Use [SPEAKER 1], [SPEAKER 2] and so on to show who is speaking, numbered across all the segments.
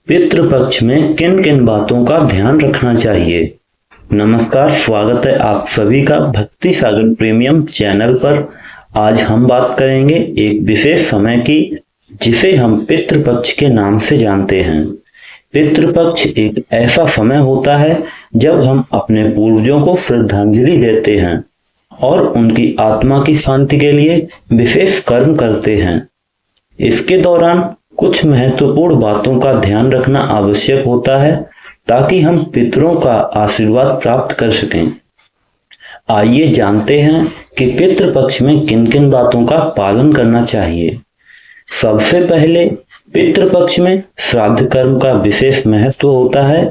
[SPEAKER 1] पितृपक्ष में किन किन बातों का ध्यान रखना चाहिए। नमस्कार, स्वागत है आप सभी का भक्ति सागर प्रीमियम चैनल पर। आज हम बात करेंगे एक विशेष समय की जिसे हम पितृपक्ष के नाम से जानते हैं। पितृपक्ष एक ऐसा समय होता है जब हम अपने पूर्वजों को श्रद्धांजलि देते हैं और उनकी आत्मा की शांति के लिए विशेष कर्म करते हैं। इसके दौरान कुछ महत्वपूर्ण बातों का ध्यान रखना आवश्यक होता है ताकि हम पितरों का आशीर्वाद प्राप्त कर सकें। आइए जानते हैं कि पितृपक्ष में किन किन बातों का पालन करना चाहिए। सबसे पहले पितृपक्ष में श्राद्ध कर्म का विशेष महत्व होता है।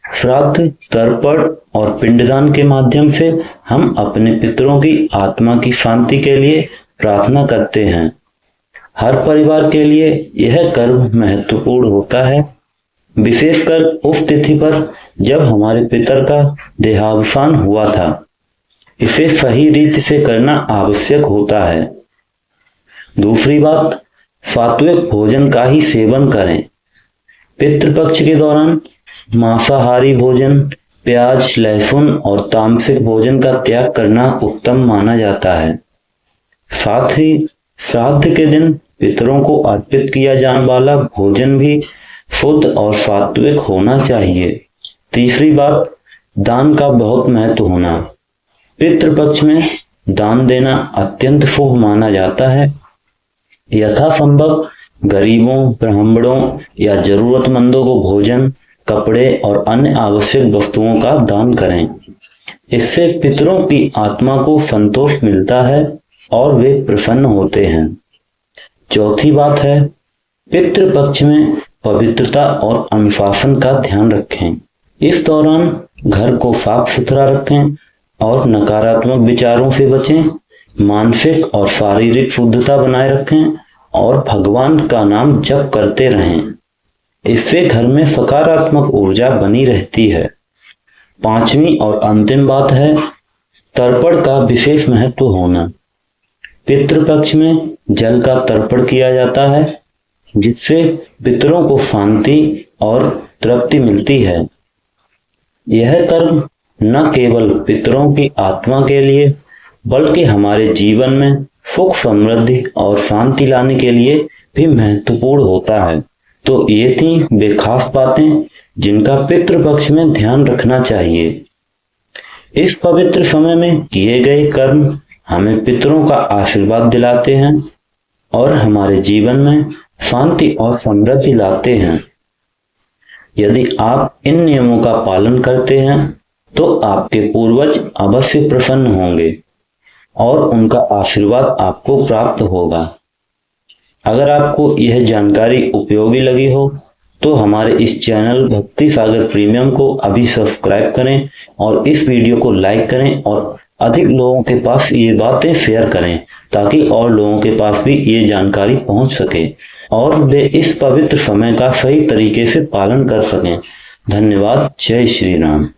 [SPEAKER 1] श्राद्ध, तर्पण और पिंडदान के माध्यम से हम अपने पितरों की आत्मा की शांति के लिए प्रार्थना करते हैं। हर परिवार के लिए यह कर्म महत्वपूर्ण होता है, विशेषकर उस तिथि पर जब हमारे पितर का देहावसान हुआ था। इसे सही रीति से करना आवश्यक होता है। दूसरी बात, सात्विक भोजन का ही सेवन करें। पितृपक्ष के दौरान मांसाहारी भोजन, प्याज, लहसुन और तामसिक भोजन का त्याग करना उत्तम माना जाता है। साथ ही श्राद्ध के दिन पितरों को अर्पित किया जाने वाला भोजन भी शुद्ध और सात्विक होना चाहिए। तीसरी बात, दान का बहुत महत्व होना। पितृपक्ष में दान देना अत्यंत शुभ माना जाता है। यथासंभव गरीबों, ब्राह्मणों या जरूरतमंदों को भोजन, कपड़े और अन्य आवश्यक वस्तुओं का दान करें। इससे पितरों की आत्मा को संतोष मिलता है और वे प्रसन्न होते हैं। चौथी बात है, पितृपक्ष में पवित्रता और अनुशासन का ध्यान रखें। इस दौरान घर को साफ सुथरा रखें और नकारात्मक विचारों से बचें। मानसिक और शारीरिक शुद्धता बनाए रखें और भगवान का नाम जप करते रहें। इससे घर में सकारात्मक ऊर्जा बनी रहती है। पांचवी और अंतिम बात है, तर्पण का विशेष महत्व होना। पितृपक्ष में जल का तर्पण किया जाता है जिससे पितरों को शांति और तृप्ति मिलती है। यह कर्म न केवल पितरों की आत्मा के लिए बल्कि हमारे जीवन में सुख, समृद्धि और शांति लाने के लिए भी महत्वपूर्ण होता है। तो ये थी वे खास बातें जिनका पितृपक्ष में ध्यान रखना चाहिए। इस पवित्र समय में किए गए कर्म हमें पितरों का आशीर्वाद दिलाते हैं और हमारे जीवन में शांति और समृद्धि लाते हैं। यदि आप इन नियमों का पालन करते हैं तो आपके पूर्वज अवश्य प्रसन्न होंगे और उनका आशीर्वाद आपको प्राप्त होगा। अगर आपको यह जानकारी उपयोगी लगी हो तो हमारे इस चैनल भक्ति सागर प्रीमियम को अभी सब्सक्राइब करें और इस वीडियो को लाइक करें और अधिक लोगों के पास ये बातें शेयर करें ताकि और लोगों के पास भी ये जानकारी पहुंच सके और वे इस पवित्र समय का सही तरीके से पालन कर सकें। धन्यवाद। जय श्री राम।